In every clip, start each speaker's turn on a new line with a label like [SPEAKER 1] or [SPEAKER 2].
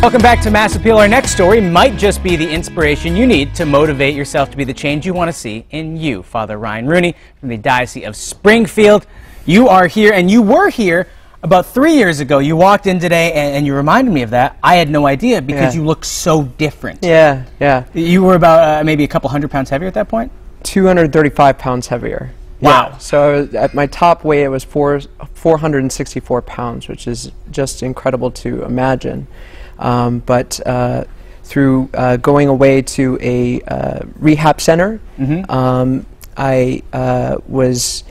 [SPEAKER 1] Welcome back to Mass Appeal. Our next story might just be the inspiration you need to motivate yourself to be the change you want to see in you. Father Ryan Rooney from the Diocese of Springfield. You are here, and you were here about 3 years ago. You walked in today, and you reminded me of that. I had no idea because you look so different.
[SPEAKER 2] Yeah, yeah.
[SPEAKER 1] You were about maybe a couple 100 pounds heavier at that point?
[SPEAKER 2] 235 pounds heavier.
[SPEAKER 1] Wow.
[SPEAKER 2] Yeah. So at my top weight, it was 464 pounds, which is just incredible to imagine. But through going away to a rehab center, I was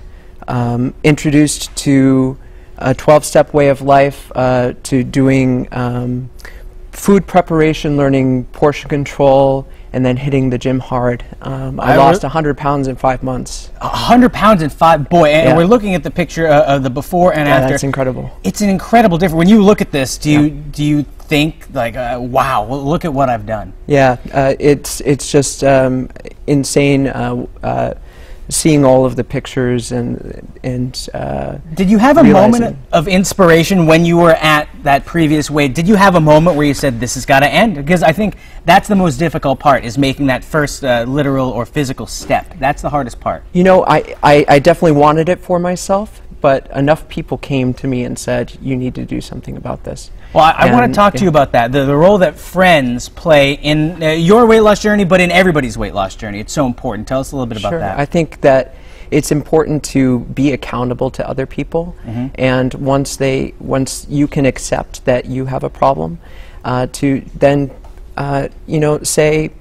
[SPEAKER 2] introduced to a 12-step way of life, to doing food preparation, learning portion control, and then hitting the gym hard. I lost 100 pounds in 5 months.
[SPEAKER 1] 100 pounds in 5, boy, and we're looking at the picture of the before and after.
[SPEAKER 2] That's incredible.
[SPEAKER 1] It's an incredible difference. When you look at this, do you think like, wow, look at what I've done? Yeah,
[SPEAKER 2] it's just insane seeing all of the pictures and
[SPEAKER 1] did you have a moment of inspiration when you were at that previous weight? Did you have a moment where you said, this has got to end? Because I think that's the most difficult part, is making that first literal or physical step. That's the hardest part.
[SPEAKER 2] You know, I definitely wanted it for myself, but enough people came to me and said, you need to do something about this.
[SPEAKER 1] Well, I want to talk to you about that, the role that friends play in your weight loss journey, but in everybody's weight loss journey. It's so important. Tell us a little bit about that.
[SPEAKER 2] I think that it's important to be accountable to other people, and once you can accept that you have a problem, to then you know, say,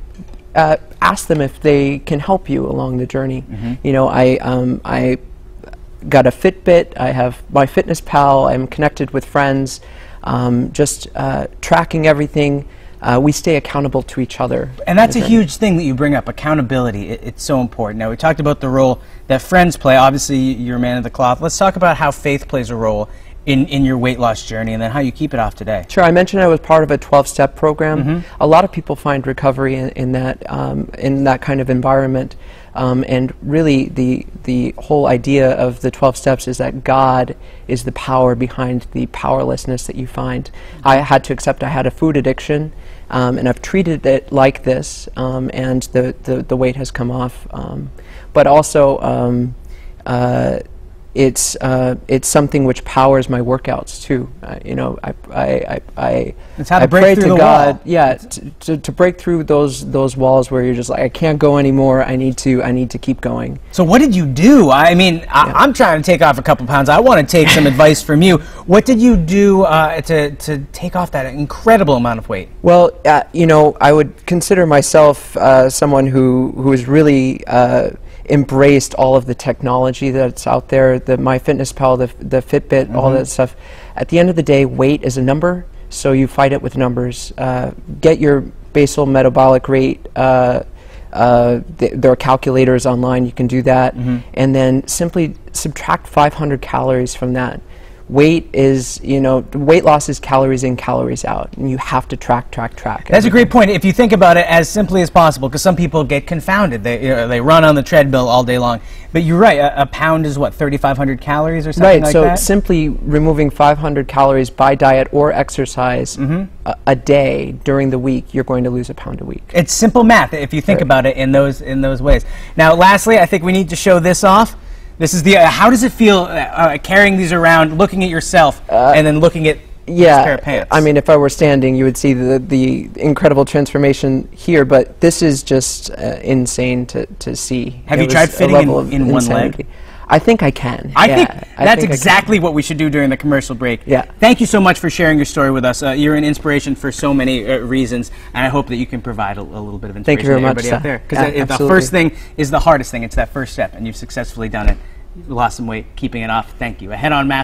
[SPEAKER 2] ask them if they can help you along the journey. You know, I got a Fitbit, I have MyFitnessPal, I'm connected with friends, just tracking everything. We stay accountable to each other.
[SPEAKER 1] And that's a huge thing that you bring up, accountability. It's so important. Now, we talked about the role that friends play. Obviously, you're a man of the cloth. Let's talk about how faith plays a role in your weight loss journey, and then how you keep it off today.
[SPEAKER 2] Sure. I mentioned I was part of a 12-step program. A lot of people find recovery in that kind of environment. And really, the whole idea of the 12 steps is that God is the power behind the powerlessness that you find. I had to accept I had a food addiction, and I've treated it like this, and the weight has come off. But also, it's something which powers my workouts too. You know, I pray to God, to break through those walls where you're just like, I can't go anymore. I need to keep going.
[SPEAKER 1] So what did you do? I mean, I'm trying to take off a couple pounds. I want to take some advice from you. What did you do to take off that incredible amount of weight?
[SPEAKER 2] Well, you know, I would consider myself someone who is really embraced all of the technology that's out there, the MyFitnessPal, the Fitbit, all that stuff. At the end of the day, weight is a number, so you fight it with numbers. Get your basal metabolic rate. There are calculators online, you can do that, and then simply subtract 500 calories from that. Weight is, you know, weight loss is calories in, calories out, and you have to track.
[SPEAKER 1] That's a great point. If you think about it as simply as possible, because some people get confounded. They run on the treadmill all day long. But you're right, a pound is what, 3,500 calories or something like that?
[SPEAKER 2] Right, so simply removing 500 calories by diet or exercise a day during the week, you're going to lose a pound a week.
[SPEAKER 1] It's simple math if you think about it in those ways. Now, lastly, I think we need to show this off. This is the, how does it feel carrying these around, looking at yourself, and then looking at this pair of pants?
[SPEAKER 2] I mean, if I were standing, you would see the incredible transformation here, but this is just insane to see.
[SPEAKER 1] Have you tried fitting in one leg?
[SPEAKER 2] I think I can.
[SPEAKER 1] I think that's exactly what we should do during the commercial break.
[SPEAKER 2] Yeah.
[SPEAKER 1] Thank you so much for sharing your story with us. You're an inspiration for so many reasons, and I hope that you can provide a little bit of inspiration to everybody out there. Because the first thing is the hardest thing. It's that first step, and you've successfully done it. You lost some weight, keeping it off. Thank you. Ahead on Mass